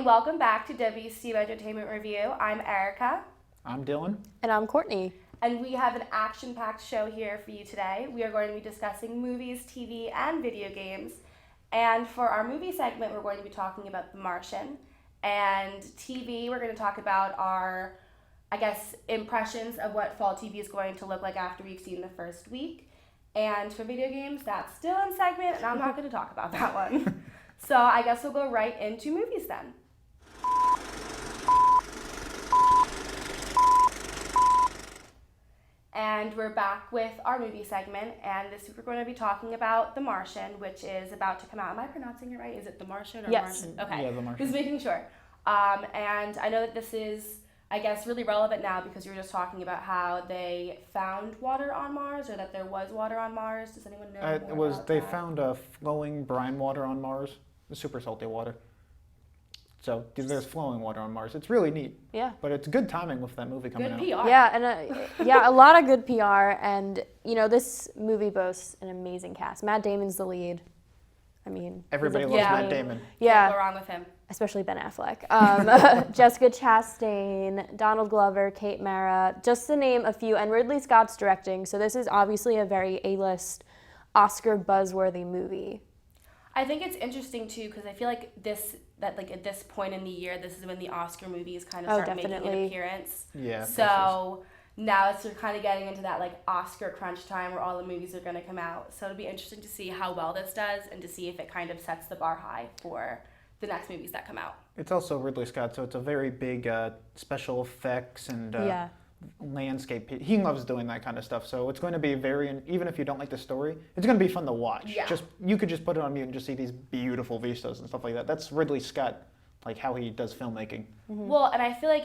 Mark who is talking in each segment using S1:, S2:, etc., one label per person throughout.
S1: welcome back to WCU Entertainment Review. I'm Erica.
S2: I'm Dylan.
S3: And I'm Courtney.
S1: And we have an action-packed show here for you today. We are going to be discussing movies, TV, and video games. And for our movie segment, we're going to be talking about The Martian. And TV, we're going to talk about our, impressions of what fall TV is going to look like after we've seen the first week. And for video games, that's Dylan's segment, and I'm not going to talk about that one. So I guess we'll go right into movies then. And we're back with our movie segment, and this week we're going to be talking about The Martian, which is about to come out. Am I pronouncing it right? Is it The Martian or
S3: Yes.
S1: Martian? Okay.
S2: Yeah, The Martian.
S1: Just making sure. And I know that this is, really relevant now because you were just talking about how they found water on Mars, or that there was water on Mars. Does anyone know more about
S2: They
S1: that?
S2: found flowing brine water on Mars, the super salty water. So there's flowing water on Mars. It's really neat.
S3: Yeah.
S2: But it's good timing with that movie coming
S1: Good
S2: out.
S1: PR.
S3: Yeah, and a lot of good PR, and this movie boasts an amazing cast. Matt Damon's the lead. I mean,
S2: Everybody loves Matt Damon.
S1: Can't
S3: Yeah,
S1: go wrong with him.
S3: especially Ben Affleck. Jessica Chastain, Donald Glover, Kate Mara, just to name a few, and Ridley Scott's directing. So this is obviously a very A-list, Oscar buzzworthy movie.
S1: I think it's interesting too because I feel like at this point in the year, this is when the Oscar movies kind of start making an appearance.
S2: Yeah.
S1: So now we're kind of getting into that Oscar crunch time where all the movies are going to come out. So it'll be interesting to see how well this does and to see if it kind of sets the bar high for the next movies that come out.
S2: It's also Ridley Scott, so it's a very big special effects and landscape. He loves doing that kind of stuff, so it's going to be even if you don't like the story, it's going to be fun to watch.
S1: Yeah.
S2: You could just put it on mute and just see these beautiful vistas and stuff like that. That's Ridley Scott, how he does filmmaking.
S1: Mm-hmm. Well, and I feel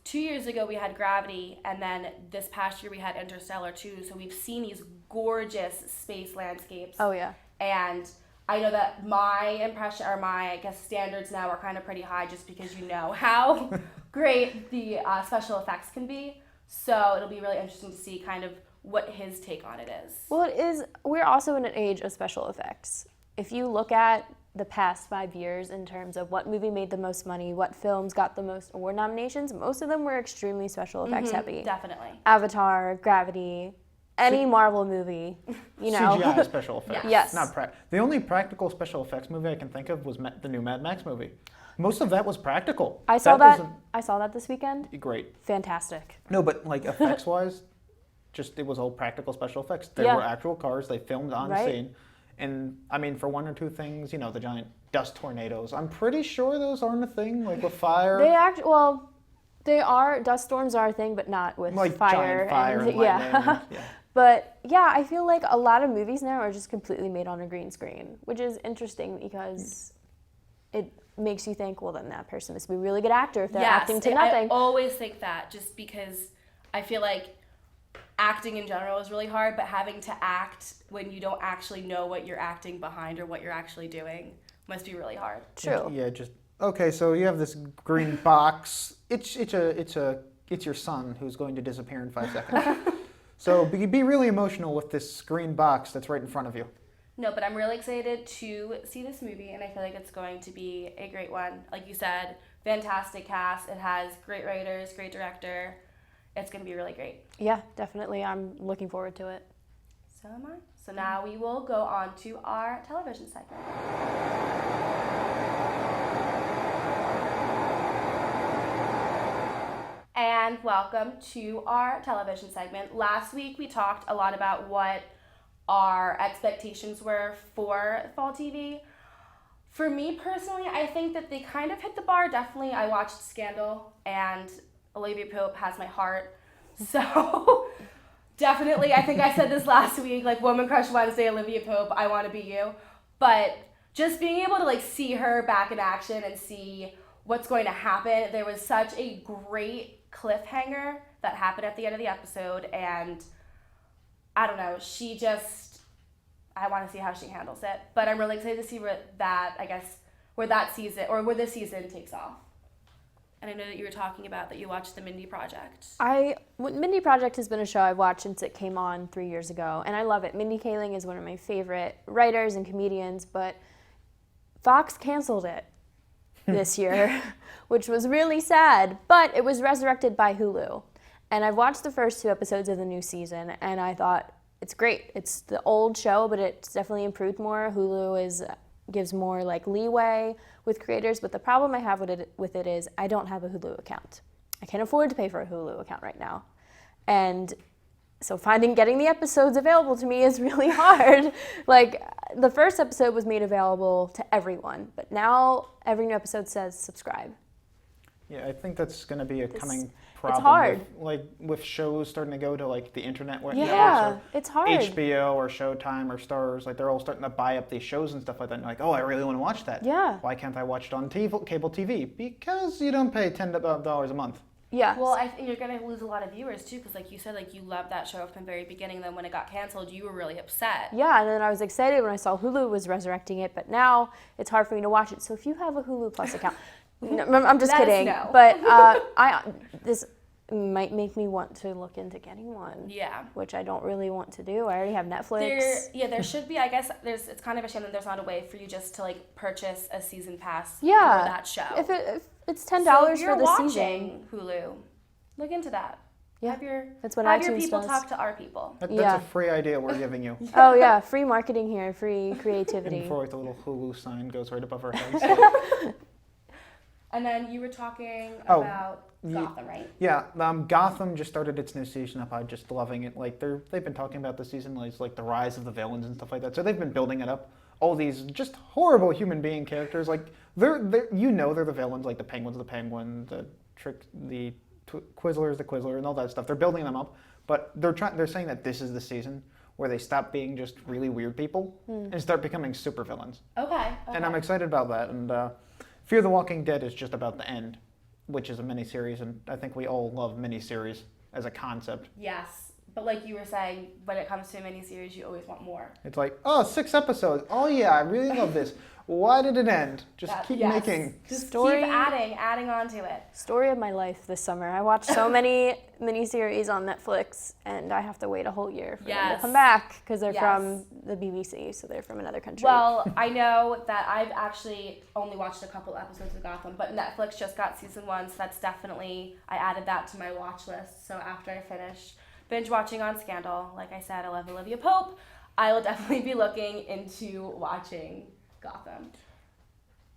S1: 2 years ago we had Gravity, and then this past year we had Interstellar too, so we've seen these gorgeous space landscapes.
S3: Oh, yeah.
S1: And I know that my impression, or my, standards now are kind of pretty high just because you know how great the special effects can be. So it'll be really interesting to see kind of what his take on it is.
S3: Well, it is. We're also in an age of special effects. If you look at the past 5 years in terms of what movie made the most money, what films got the most award nominations, most of them were extremely special effects heavy.
S1: Definitely.
S3: Avatar, Gravity, any Marvel movie,
S2: CGI special effects.
S3: Yes.
S2: Not the only practical special effects movie I can think of was the new Mad Max movie. Most of that was practical.
S3: I saw that this weekend.
S2: Great.
S3: Fantastic.
S2: No, but effects-wise, it was all practical special effects. There were actual cars they filmed on scene. And, for one or two things, the giant dust tornadoes. I'm pretty sure those aren't a thing, with fire.
S3: Dust storms are a thing, but not with
S2: fire. Fire and lightning. Yeah.
S3: But, I feel like a lot of movies now are just completely made on a green screen, which is interesting because it makes you think, well, then that person must be a really good actor if they're acting to nothing.
S1: I always think that just because I feel like acting in general is really hard, but having to act when you don't actually know what you're acting behind or what you're actually doing must be really hard.
S3: True.
S2: Yeah, okay, so you have this green box. It's your son who's going to disappear in 5 seconds. So be really emotional with this green box that's right in front of you.
S1: No, but I'm really excited to see this movie, and I feel like it's going to be a great one. Like you said, fantastic cast. It has great writers, great director. It's going to be really great.
S3: Yeah, definitely. I'm looking forward to it.
S1: So am I. So now we will go on to our television segment. And welcome to our television segment. Last week we talked a lot about what our expectations were for fall TV. For me personally, I think that they kind of hit the bar. Definitely, I watched Scandal, and Olivia Pope has my heart. So definitely, I think I said this last week, Woman Crush Wednesday, Olivia Pope, I Want to Be You. But just being able to see her back in action and see what's going to happen, there was such a great cliffhanger that happened at the end of the episode, and I don't know, I want to see how she handles it, but I'm really excited to see where this season takes off. And I know that you were talking about that you watched the Mindy Project.
S3: Mindy Project has been a show I've watched since it came on 3 years ago, and I love it. Mindy Kaling is one of my favorite writers and comedians, but Fox canceled it. this year, which was really sad, but it was resurrected by Hulu. And I've watched the first 2 episodes of the new season, and I thought it's great. It's the old show, but it's definitely improved more. Hulu gives more like leeway with creators, but the problem I have with it is I don't have a Hulu account. I can't afford to pay for a Hulu account right now. And so getting the episodes available to me is really hard. Like, the first episode was made available to everyone, but now every new episode says subscribe.
S2: Yeah, I think that's going to be a coming problem.
S3: It's hard.
S2: With shows starting to go to like the internet.
S3: Yeah, it's hard.
S2: HBO or Showtime or Stars, like they're all starting to buy up these shows and stuff like that. And like, oh, I really want to watch that.
S3: Yeah.
S2: Why can't I watch it on cable TV? Because you don't pay $10 a month.
S3: Yeah.
S1: Well, I think you're going to lose a lot of viewers too, because like you said, like you loved that show from the very beginning. Then when it got canceled, you were really upset.
S3: Yeah, and then I was excited when I saw Hulu was resurrecting it, but now it's hard for me to watch it. So if you have a Hulu Plus account, no, I'm just kidding.
S1: Let us know.
S3: But this might make me want to look into getting one.
S1: Yeah.
S3: Which I don't really want to do. I already have Netflix.
S1: There should be. I guess it's kind of a shame that there's not a way for you just to like purchase a season pass for that show.
S3: If it's $10
S1: so if
S3: for
S1: you're
S3: the
S1: watching
S3: season.
S1: Hulu, look into that.
S3: Yeah.
S1: Have
S3: what
S1: your
S3: iTunes
S1: people
S3: does.
S1: talk to our people.
S2: That's a free idea we're giving you.
S3: Oh yeah, free marketing here, free creativity.
S2: And before the little Hulu sign goes right above our heads.
S1: And then you were talking about Gotham, right?
S2: Yeah, Gotham just started its new season up. I'm just loving it. Like they've been talking about the season, like the rise of the villains and stuff like that. So they've been building it up. All these just horrible human being characters, like they're the villains, like the Penguin's the Penguin, the Quizzler's the Quizzler, and all that stuff. They're building them up, but they're saying that this is the season where they stop being just really weird people and start becoming super villains.
S1: Okay.
S2: And I'm excited about that. And Fear the Walking Dead is just about the end, which is a miniseries, and I think we all love miniseries as a concept.
S1: Yes, but like you were saying, when it comes to a miniseries, you always want more.
S2: It's like, 6 episodes. Oh yeah, I really love this. Why did it end? Just keep making.
S1: Just keep adding on to it.
S3: Story of my life this summer. I watched so many miniseries on Netflix, and I have to wait a whole year for them to come back because they're from the BBC, so they're from another country.
S1: Well, I know that I've actually only watched a couple episodes of Gotham, but Netflix just got season 1, so that's definitely, I added that to my watch list. So after I finish binge watching on Scandal, like I said, I love Olivia Pope, I will definitely be looking into watching Gotham.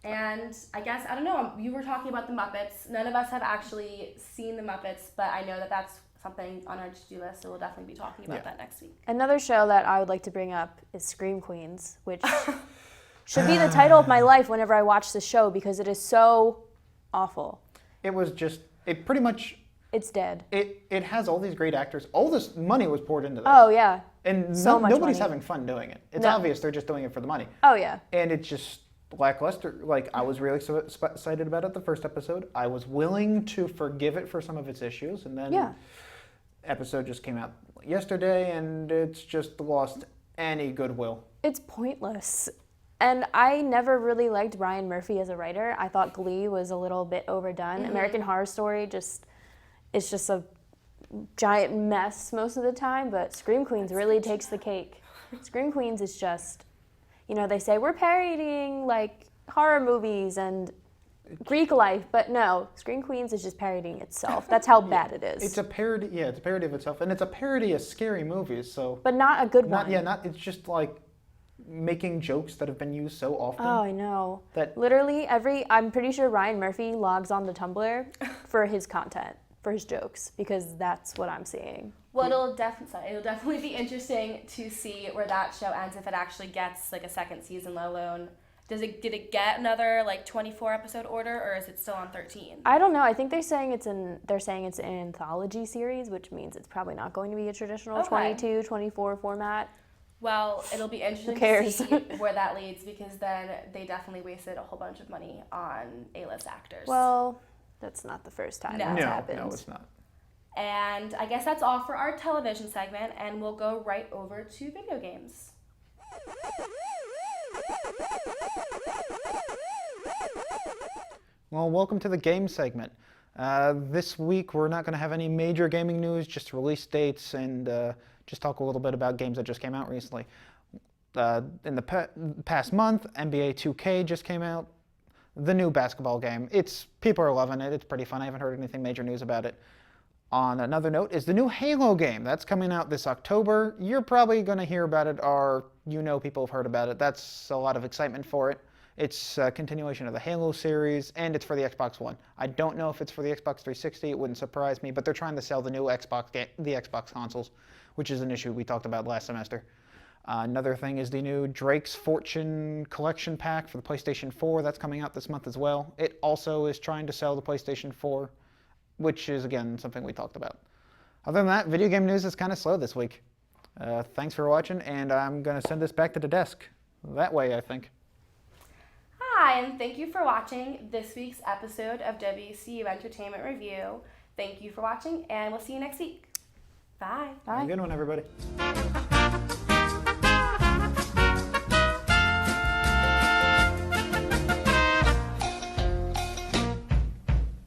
S1: And I guess, I don't know, you were talking about the Muppets. None of us have actually seen the Muppets, but I know that that's something on our to-do list, so we'll definitely be talking about that next week.
S3: Another show that I would like to bring up is Scream Queens, which should be the title of my life whenever I watch the show because it is so awful.
S2: It pretty much...
S3: It's dead.
S2: It has all these great actors. All this money was poured into this.
S3: Oh, yeah.
S2: And nobody's having fun doing it. It's obvious they're just doing it for the money.
S3: Oh, yeah.
S2: And it's just lackluster. Like, I was really excited about it the first episode. I was willing to forgive it for some of its issues. And then episode just came out yesterday, and it's just lost any goodwill. It's
S3: pointless. And I never really liked Ryan Murphy as a writer. I thought Glee was a little bit overdone. Mm-hmm. American Horror Story it's just a giant mess most of the time, but Scream Queens really takes the cake. Scream Queens is just, they say we're parodying like horror movies and Greek life, but no, Scream Queens is just parodying itself. That's how bad it is.
S2: It's a parody, it's a parody of itself, and it's a parody of scary movies, so.
S3: But not a good one.
S2: It's just like making jokes that have been used so often.
S3: Oh, I know. That literally I'm pretty sure Ryan Murphy logs on the Tumblr for his content. For his jokes, because that's what I'm seeing.
S1: Well, it'll definitely be interesting to see where that show ends, if it actually gets like a second season, let alone did it get another like 24 episode order, or is it still on 13?
S3: I don't know. I think they're saying it's an anthology series, which means it's probably not going to be a traditional 22, 24 format.
S1: Well, it'll be interesting to see where that leads, because then they definitely wasted a whole bunch of money on A-list actors.
S3: Well, that's not the first time that's happened.
S2: No, it's not.
S1: And I guess that's all for our television segment, and we'll go right over to video games.
S2: Well, welcome to the game segment. This week we're not going to have any major gaming news, just release dates, and just talk a little bit about games that just came out recently. In the past month, NBA 2K just came out. the new basketball game. People are loving it. It's pretty fun. I haven't heard anything major news about it. On another note is the new Halo game. That's coming out this October. You're probably going to hear about it, or people have heard about it. That's a lot of excitement for it. It's a continuation of the Halo series, and it's for the Xbox One. I don't know if it's for the Xbox 360. It wouldn't surprise me, but they're trying to sell the new Xbox consoles, which is an issue we talked about last semester. Another thing is the new Drake's Fortune collection pack for the PlayStation 4. That's coming out this month as well. It also is trying to sell the PlayStation 4, which is, again, something we talked about. Other than that, video game news is kind of slow this week. Thanks for watching, and I'm going to send this back to the desk. That way, I think.
S1: Hi, and thank you for watching this week's episode of WCU Entertainment Review. Thank you for watching, and we'll see you next week. Bye.
S2: Have a good one, everybody.